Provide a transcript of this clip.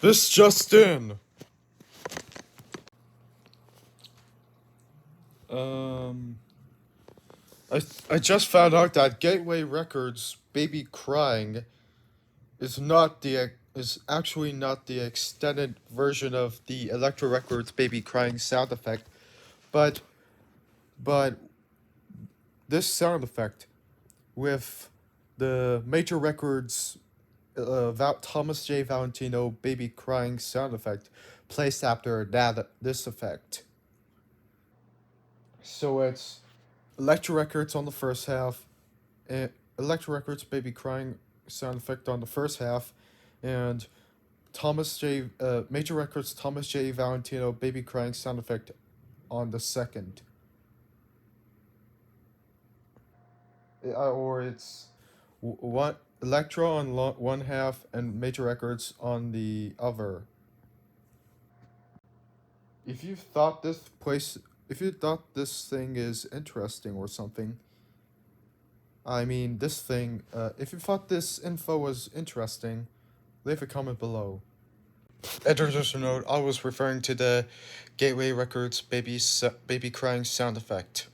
This just in. Um, I just found out that Gateway Records' "Baby Crying" is actually not the extended version of the Elektra Records' "Baby Crying" sound effect, but but this sound effect with the Major Records Thomas J. Valentino "Baby Crying" sound effect placed after this effect. So it's Elektra Records on the first half, and Elektra Records "Baby Crying" sound effect on the first half, and Major Records Thomas J. Valentino "Baby Crying" sound effect on the second. Or it's one Elektra on one half and Major Records on the other. If you thought if you thought this thing is interesting or something, I mean this thing. If you thought this info was interesting, leave a comment below. Editor's note: I was referring to the Gateway Records baby crying sound effect.